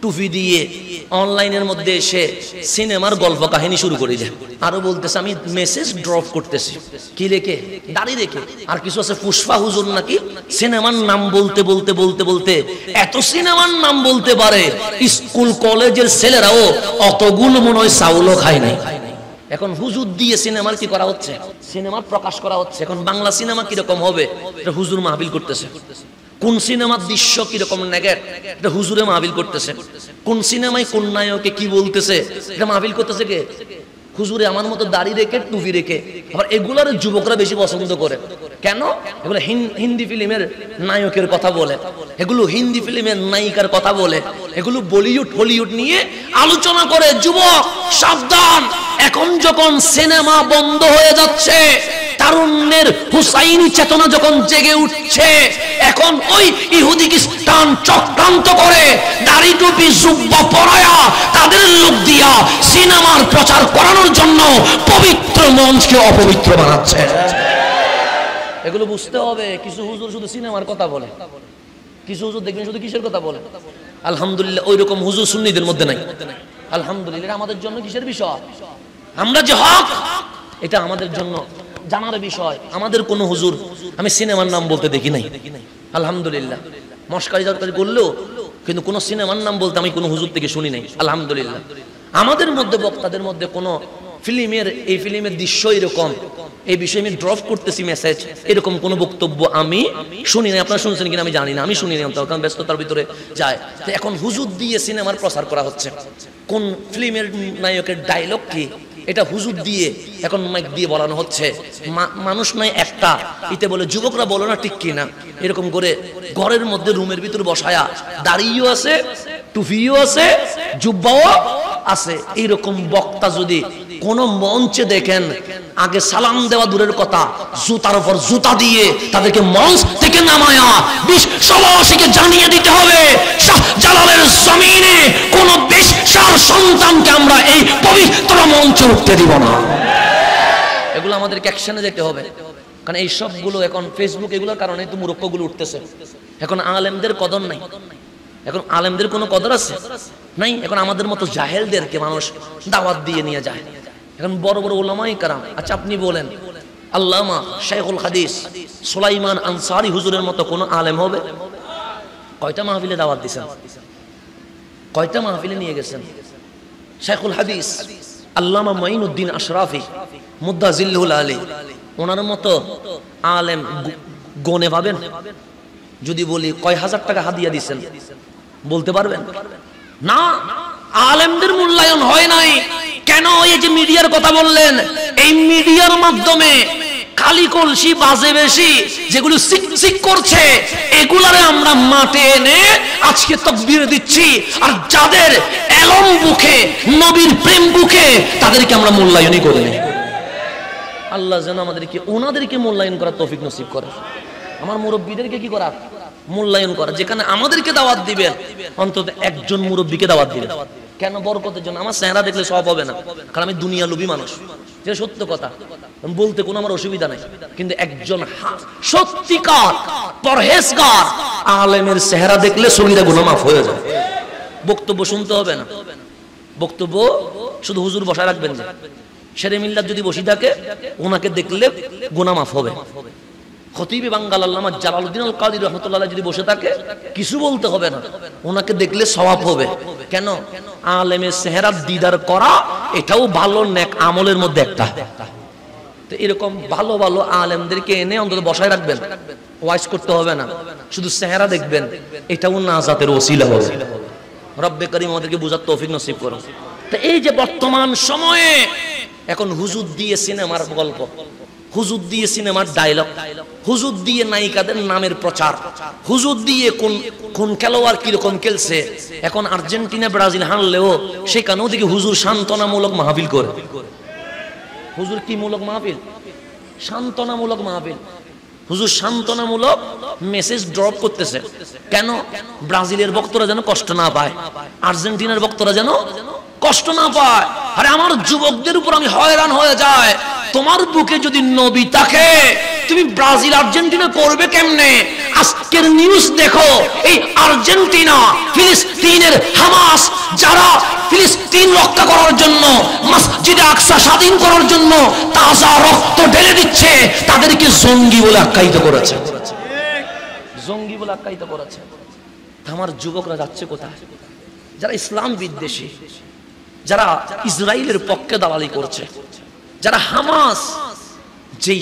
টুপি দিয়ে অনলাইনের মধ্যে এসে সিনেমার গল্প কাহিনী শুরু করে দেয়। আরো বলতেছে আমি মেসেজ ড্রপ করতেছি, কি রেখে? দাড়ি রেখে। আর কিছু আছে পুষ্পা হুজুর নাকি সিনেমার নাম বলতে বলতে বলতে বলতে এত সিনেমার নাম বলতে পারে, স্কুল কলেজের ছেলেরাও অতগুলো মনে হয় চাউলও খায় নাই। এখন হুজুর দিয়ে সিনেমার কি করা হচ্ছে? সিনেমার প্রকাশ করা হচ্ছে। এখন বাংলা সিনেমা কিরকম হবে এটা হুজুর মাহফিল করতেছে। কোন সিনেমার দৃশ্য কিরকম নেগেট এটা হুজুরে মাহফিল করতেছে। কোন সিনেমায় কোন নায়কে কি বলতেছে এটা মাহফিল করতেছে কে? হুজুরে। আমার মতো দাড়ি রেখে টুপি রেখে। আবার এগুলার যুবকরা বেশি পছন্দ করে। কেন? এগুলো হিন্দি ফিল্মের নায়কের কথা বলে, এগুলো হিন্দি ফিল্মের নায়িকার কথা বলে, এগুলো বলিউড হলিউড নিয়ে আলোচনা করে। যুবক সাবধান, এখন যখন সিনেমা বন্ধ হয়ে যাচ্ছে, তারুণ্যের হুসাইনি চেতনা যখন জেগে উঠছে, এখন ওই ইহুদি খ্রিস্টান চক্রান্ত করে দাড়ি টুপি জুব্বা পরায়া তাদের লোক দিয়া সিনেমার প্রচার করানোর জন্য পবিত্র মঞ্চকে অপবিত্র বানাচ্ছে। এগুলো বুঝতে হবে। কিছু হুজুর শুধু সিনেমার কথা বলে, কিছু হুজুর দেখবেন শুধু কিসের কথা বলে। আলহামদুলিল্লাহ ওই রকম হুজুর সুন্নিদের মধ্যে নাই। আলহামদুলিল্লাহ আমাদের জন্য কিসের বিষয়? আমরা যে হক এটা আমাদের জন্য জানার বিষয়। আমাদের কোন হুজুর আমি সিনেমার নাম বলতে দেখি নাই। আলহামদুলিল্লাহ মস্কারি জাকারি করলেও কিন্তু কোন সিনেমার নাম বলতে আমি কোন হুজুর থেকে শুনি নাই। আলহামদুলিল্লাহ আমাদের মধ্যে বক্তাদের মধ্যে কোন ফিল্মের এই ফিল্মের দৃশ্য এরকম, এই বিষয়ে আমি ড্রপ করতেছি মেসেজ, এরকম কোন বক্তব্য আমি শুনি নাই। আপনারা শুনছেন কিনা আমি জানি না, আমি শুনি নাই, কারণ ব্যস্ততার ভিতরে যায়। তো এখন হুজুর দিয়ে সিনেমার প্রচার করা হচ্ছে। কোন ফিল্মের নায়কের ডায়লগ কি এটা হুজুর দিয়ে এখন মাইক দিয়ে বলানো হচ্ছে। মানুষ নয় একটা, ইতে বলে যুবকরা বলো না ঠিক কিনা, এরকম করে ঘরের মধ্যে রুমের ভিতরে বসায়া দাড়িও আছে, টুপিও আছে, জুব্বাও আছে। এইরকম বক্তা যদি কোন মঞ্চে দেখেন, আগে সালাম দেওয়া দূরের কথা, জুতার উপর জুতা দিয়ে তাদেরকে মঞ্চ থেকে নামায়া বিশ্ববাসীকে জানিয়ে দিতে হবে শাহজালালের জমিনে কোন বেশ্যার সন্তানকে আমরা এই পবিত্র মঞ্চে উঠতে দিব না। এগুলো আমাদেরকে অ্যাকশনে যেতে হবে। কারণ এই সবগুলো এখন ফেসবুক এগুলোর কারণে তো মূর্খগুলো উঠতেছে। এখন আলেমদের কদর নাই। এখন আলেমদের কোনো কদর আছে নাই। এখন আমাদের মতো জাহেলদেরকে মানুষ দাওয়াত দিয়ে নিয়ে যায়। এখন বড় বড় উলামায়ে কেরাম, আচ্ছা আপনি বলেন আল্লামা শাইখুল হাদিস সুলাইমান আনসারী হুজুরের মতো কোন আলেম হবে? কয়টা মাহফিলে দাওয়াত দিয়েছেন? কয়টা মাহফিলে নিয়ে গেছেন? শাইখুল হাদিস আল্লামা মাইনুদ্দিন আশরাফি মুদ্দাজিল্লুল আলী, ওনার মতো আলেম গনে পাবেন? যদি বলি কয় হাজার টাকা হাদিয়া দিয়েছেন বলতে পারবেন? না, আলেমদের মূল্যায়ন হয় নাই। কেন? এই যে মিডিয়ার কথা বললেন, এই মিডিয়ার মাধ্যমে খালি কলসি বাজে বেশি যেগুলো সিক করছে, এগুলারে আমরা মাঠে এনে আজকে তাকবীর দিচ্ছি। আর যাদের এলম বুকে নবীর প্রেম বুকে তাদেরকে আমরা মূল্যায়নই করি না। আল্লাহ যেন আমাদেরকে ওনাদেরকে মূল্যায়ন করার তৌফিক নসিব করে। আমার মুরব্বীদেরকে কি করা? মূল্যায়ন করা। যেখানে আমাদেরকে দাওয়াত দিবেন অন্তত একজন মুরব্বীকে দাওয়াত দিবেন। কেন? বরকতের জন্য। আমার চেহারা দেখলে সব হবে না, কারণ আমি দুনিয়া লোভী মানুষ, যেটা সত্য কথা বলতে কোনো আমার অসুবিধা নাই। কিন্তু একজন সত্যিকার পরহেজগার আলেমের চেহারা দেখলে সগীরা গুনাহ মাফ হয়ে যায়। বক্তব্য শুনতে হবে না, বক্তব্য শুধু হুজুর বসায় রাখবেন না। শেরে মিল্লাত যদি বসে থাকে ওনাকে দেখলে গুনাহ মাফ হবে। খতিবে বাঙ্গাল আল্লামা জালালউদ্দিন আল কাদি রাহমাতুল্লাহ যদি বসে থাকে কিছু বলতে হবে না, ওনাকে দেখলে সওয়াব হবে। কেন? আলেমের চেহারা দিদার করা এটাও ভালো নেক আমলের মধ্যে একটা। তো এরকম ভালো ভালো আলেমদেরকে এনে অন্তত বসায় রাখবেন, ওয়াইজ করতে হবে না, শুধু চেহারা দেখবেন, এটাও নাজাতের ওসিলা হবে। রব্বে করিম আমাদেরকে বুঝার তৌফিক নসিব করুন। তো এই যে বর্তমান সময়ে এখন হুজুর দিয়ে সিনেমার গল্প, হুজুর দিয়ে সিনেমার ডায়লগ, হুজুর দিয়ে নায়িকাদের নামের প্রচার, হুজুর দিয়ে কোন কোন খেলোয়াড় কিরকম খেলছে। এখন আর্জেন্টিনা ব্রাজিল হারলেও সেখানেও দেখি হুজুর সান্ত্বনামূলক মাহফিল করে। হুজুর কি মূলক মাহফিল? সান্ত্বনামূলক মাহফিল। হুজুর সান্ত্বনামূলক মেসেজ ড্রপ করতেছে। কেন? ব্রাজিলের ভক্তরা যেন কষ্ট না পায়, আর্জেন্টিনার ভক্তরা যেন কষ্ট না পায়। আরে আমার যুবকদের উপর আমি হয়রান হয়ে যায়। তোমার বুকে যদি নবী থাকে তুমি ব্রাজিল আর্জেন্টিনা করবে কেমনে? আজকে আজকের নিউজ দেখো, এই আর্জেন্টিনা ফিলিস্তিনের হামাস যারা ফিলিস্তিন রক্ষা করার জন্য, মসজিদে আকসা স্বাধীন করার জন্য তাজা রক্ত ঢেলে দিচ্ছে, তাদেরকে জঙ্গি বলে আখ্যায়িত করেছে, জঙ্গি বলে আখ্যায়িত করেছে। আমার যুবকরা যাচ্ছে কোথায়? যারা ইসলাম বিদ্বেষী, যারা ইসরায়েলের পক্ষে দালালি করছে, যারা হামাস যেই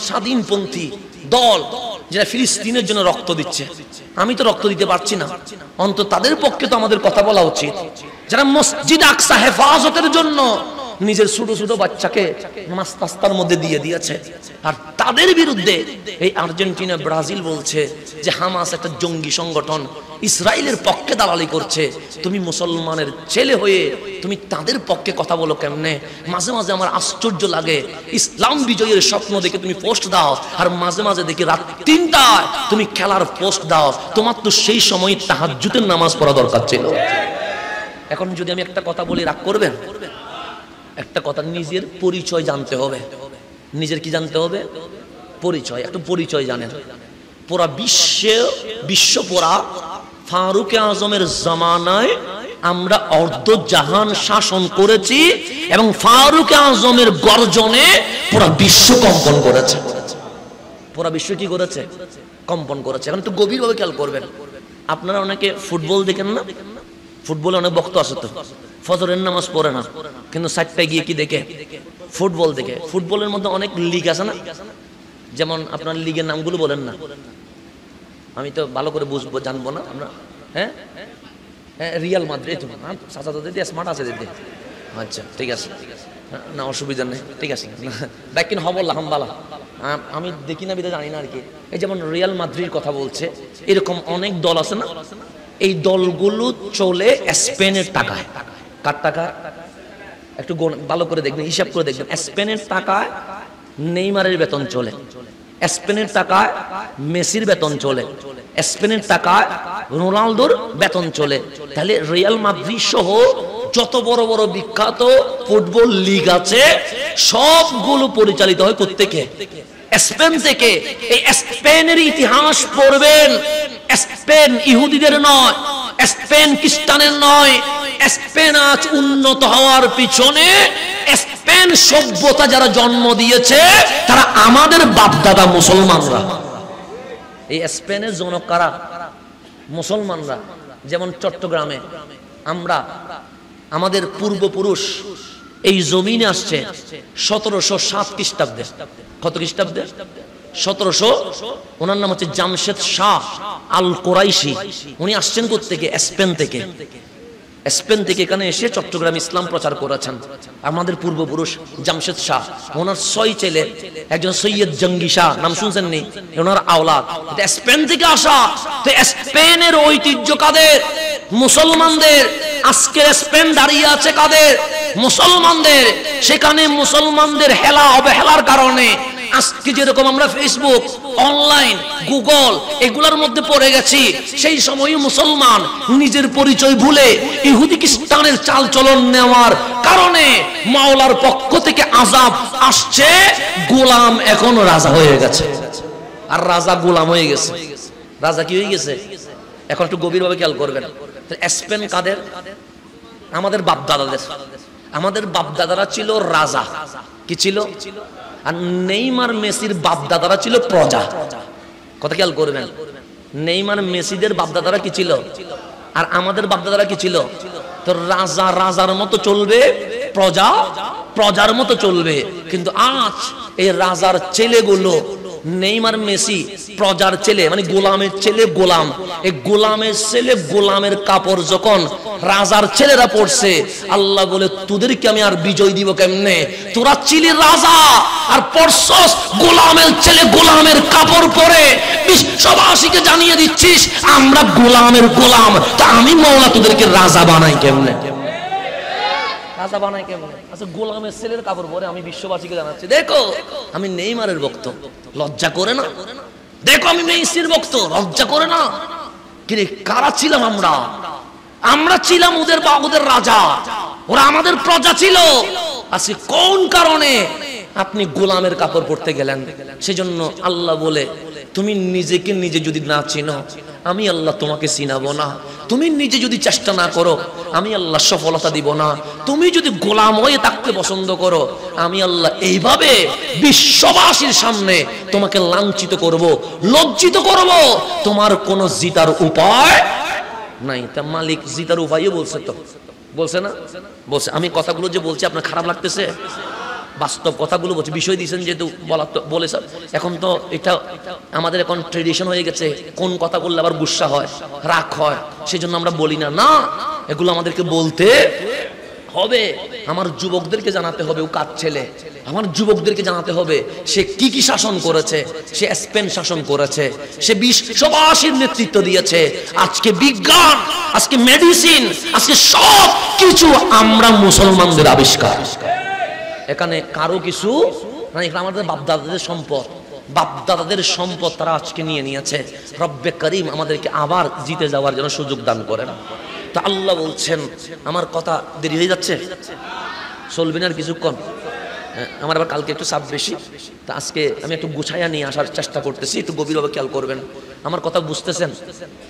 স্বাধীনপন্থী দল যারা ফিলিস্তিনের জন্য রক্ত দিচ্ছে, আমি তো রক্ত দিতে পারছি না, অন্তত তাদের পক্ষে তো আমাদের কথা বলা উচিত। যারা মসজিদ আকসা হেফাজতের জন্য নিজের ছোট ছোট বাচ্চাকে রাস্তার মধ্যে দিয়ে দিয়েছে, আর তাদের বিরুদ্ধে এই আর্জেন্টিনা ব্রাজিল বলছে যে হামাস একটা জঙ্গি সংগঠন, ইসরায়েলের পক্ষে দালালি করছে। তুমি মুসলমানের ছেলে হয়ে তুমি তাদের পক্ষে কথা বলো কেমনে? মাঝে মাঝে আমার আশ্চর্য লাগে, ইসলাম বিজয়ের স্বপ্ন দেখে তুমি পোস্ট দাও, আর মাঝে মাঝে দেখি রাত 3টায় তুমি খেলার পোস্ট দাও। তোমার তো সেই সময় তাহাজ্জুদের নামাজ পড়া দরকার ছিল। এখন যদি আমি একটা কথা বলি রাগ করবেন? একটা কথা, নিজের পরিচয় জানতে হবে। নিজের কি জানতে হবে? পরিচয়। একটু পরিচয় জানেন। পুরা বিশ্ব পুরা ফারুক আজমের জামানায় আমরা অর্ধ জাহান শাসন করেছি, এবং ফারুক আজমের গর্জনে পুরা বিশ্ব কম্পন করেছে। পুরা বিশ্ব কি করেছে? কম্পন করেছে। এখন একটু গভীরভাবে খেয়াল করবেন। আপনারা অনেকে ফুটবল দেখেন না? ফুটবলে অনেক বক্ত আছে, তো ফজরের নামাজ পড়ে না, কিন্তু 4টায় গিয়ে কি দেখে? ফুটবল দেখে। ফুটবলের মধ্যে অনেক লিগ আছে না? যেমন আপনার লিগের নামগুলো বলেন না, আমি তো ভালো করে বুঝবো জানবো না আমরা। হ্যাঁ হ্যাঁ, রিয়াল মাদ্রিদ। চাচা তো দিদি স্মার্ট আছে দিদি। আচ্ছা ঠিক আছে, না অসুবিধা নেই, ঠিক আছে। ব্যাকিন হবল্লা হামবালা, আমি দেখি না বিধা জানি না আর কি। এই যেমন রিয়াল মাদ্রিদ কথা বলছে, এরকম অনেক দল আছে না? এই দলগুলো চলে স্পেনের টাকায়। কার টাকা? একটু ভালো করে দেখবেন, হিসাব করে দেখবেন। স্পেনের টাকায় নেইমারের বেতন চলে, স্পেনের টাকায় মেসির বেতন চলে, স্পেনের টাকায় রোনালদোর বেতন চলে। তাহলে রিয়াল মাদ্রিদ সহ যত বড় বড় বিখ্যাত ফুটবল লিগ আছে সবগুলো পরিচালিত হয় কোত্থেকে? স্পেন থেকে। এই স্পেনের ইতিহাস পড়বেন। স্পেন ইহুদিদের নয়, স্পেন খ্রিস্টানের নয়। স্পেন আজ উন্নত হওয়ার পিছনে স্পেন সভ্যতা যারা জন্ম দিয়েছে তারা আমাদের বাপদাদা মুসলমানরা। এই স্পেনের জনক কারা? মুসলমানরা। যেমন চট্টগ্রামে আমরা, আমাদের পূর্বপুরুষ এই জমিনে আসছে 1707 খ্রিস্টাব্দে। কত খ্রিস্টাব্দে? 1700। ওনার নাম হচ্ছে জামশেদ শাহ আল কোরাইশি। উনি আসছেন কোত্থেকে? স্পেন থেকে। স্পেন থেকে এখানে এসে চট্টগ্রাম ইসলাম প্রচার করেছেন আমাদের পূর্বপুরুষ জামশেদ শাহ। ওনার 6 ছেলে, একজন সৈয়দ জঙ্গি শাহ, নাম শুনছেন নি? ওনার আওলাদ। স্পেন থেকে আসা। তো স্পেনের ঐতিহ্য কাদের? মুসলমানদের। আজকের স্পেন দাঁড়িয়ে আছে কাদের? মুসলমানদের। সেখানে মুসলমানদের হেলা অবহেলার কারণে আজকে যেরকম আমরা ফেসবুক, অনলাইন, গুগল এগুলোর মধ্যে পড়ে গেছি, সেই সময় মুসলমান নিজের পরিচয় ভুলে ইহুদি খ্রিস্টানের চাল চলন নেওয়ার কারণে মাওলার পক্ষ থেকে আযাব আসছে। গোলাম এখন রাজা হয়ে গেছে, আর রাজা গোলাম হয়ে গেছে। রাজা কি হয়ে গেছে? এখন একটু গভীরভাবে খেয়াল করবেন। স্পেন কাদের? আমাদের বাপদাদাদের। আমাদের বাপদাদারা ছিল রাজা। কি ছিল? আর নেইমার মেসির বাপদাদারা ছিল প্রজা। কথা খেয়াল করবেন। নেইমার মেসিদের বাপদাদারা কি ছিল? আর আমাদের বাপদাদারা কি ছিল? তো রাজা রাজার মতো চলবে, প্রজা প্রজার মতো চলবে। কিন্তু আজ এই রাজার ছেলেগুলো, নেইমার মেসি প্রজার ছেলে, মানে গোলামের ছেলে গোলাম। এই গোলামের ছেলে গোলামের কাপড় যখন রাজার ছেলেরা পড়ছে, আল্লাহ বলে তোদেরকে আমি আর বিজয় দিব কেমনে? তোরা ছিলি রাজা আর পড়ছস গোলামের ছেলে গোলামের কাপড় পরে বিশ্ববাসীকে জানিয়ে দিচ্ছিস আমরা গোলামের গোলাম। তা আমি মাওলা তোদেরকে রাজা বানাই কেমনে? রাজা বানাই কেমনে? আচ্ছা, গোলামের ছেলের কাপড় পরে আমি বিশ্ববাসীকে জানাচ্ছি দেখো আমি নেইমারের ভক্ত। লজ্জা করে না? দেখো আমি মেসির ভক্ত। লজ্জা করে না? কিরে, কারা ছিলাম আমরা? আমরা ছিলাম ওদের রাজা, ওরা আমাদের প্রজা ছিল। আজকে কোন কারণে আপনি গোলামের কাপড় পরতে গেলেন? সেজন্য আল্লাহ বলে তুমি নিজেকে নিজে যদি না চিনো, আমি আল্লাহ তোমাকে চিনাবো না। তুমি নিজে যদি চেষ্টা না করো, আমি আল্লাহ সফলতা দিব না। তুমি যদি গোলাম হয়ে থাকতে পছন্দ করো, আমি আল্লাহ এইভাবে বিশ্ববাসীর সামনে তোমাকে লাঞ্ছিত করব, লজ্জিত করব, তোমার কোনো জিতার উপায় নাই। তা মালিক জিতার উপায়ও বলছে, তো বলছে না? বলছে। আমি কথাগুলো যে বলছি আপনার খারাপ লাগতেছে? বাস্তব কথাগুলো বলছি, বিষয় দিয়েছেন যেহেতু বলার তো বলে স্যার। এখন তো এটা আমাদের এখন ট্রেডিশন হয়ে গেছে, কোন কথা বললে আবার গুসা হয়, রাগ হয়, সেজন্য আমরা বলি না। না, এগুলো আমাদেরকে বলতে হবে। আমার যুবকদেরকে জানাতে হবে ও কার ছেলে, আমার যুবকদেরকে জানাতে হবে সে কি কি শাসন করেছে। সে স্পেন শাসন করেছে, সে বিশ্ববাসীর নেতৃত্ব দিয়েছে। আজকে বিজ্ঞান, আজকে মেডিসিন, আজকে সব কিছু আমরা মুসলমানদের আবিষ্কার। এখানে কারো কিছু না, এখানে আমাদের বাপদাদাদের সম্পদ, বাপদাদাদের সম্পদ তারা আজকে নিয়ে নিয়েছে। রব্বে করিম আমাদেরকে আবার জিতে যাওয়ার জন্য সুযোগ দান করেন। তো আল্লাহ বলছেন, আমার কথা দেরি হয়ে যাচ্ছে, চলবে না আর কিছুক্ষণ। আমার আবার কালকে একটু চাপ বেশি, তা আজকে আমি একটু গুছাইয়া নিয়ে আসার চেষ্টা করতেছি, একটু গভীরভাবে খেয়াল করবেন। আমার কথা বুঝতেছেন?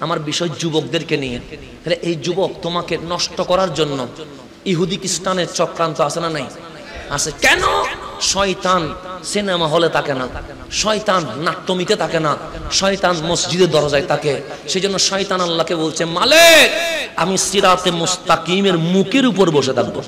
আমার বিষয় যুবকদেরকে নিয়ে। তাহলে এই যুবক তোমাকে নষ্ট করার জন্য ইহুদি খ্রিস্টানের চক্রান্ত আছে না নাই? আছে। কেন? শয়তান সিনেমা হলে থাকে না, শয়তান নাট্যমিতে থাকে না, শয়তান মসজিদের দরজায় থাকে। সেই জন্য শয়তান আল্লাহকে বলছে, মালিক আমি সিরাতে মুস্তাকিমের মুখের উপর বসে থাকবো।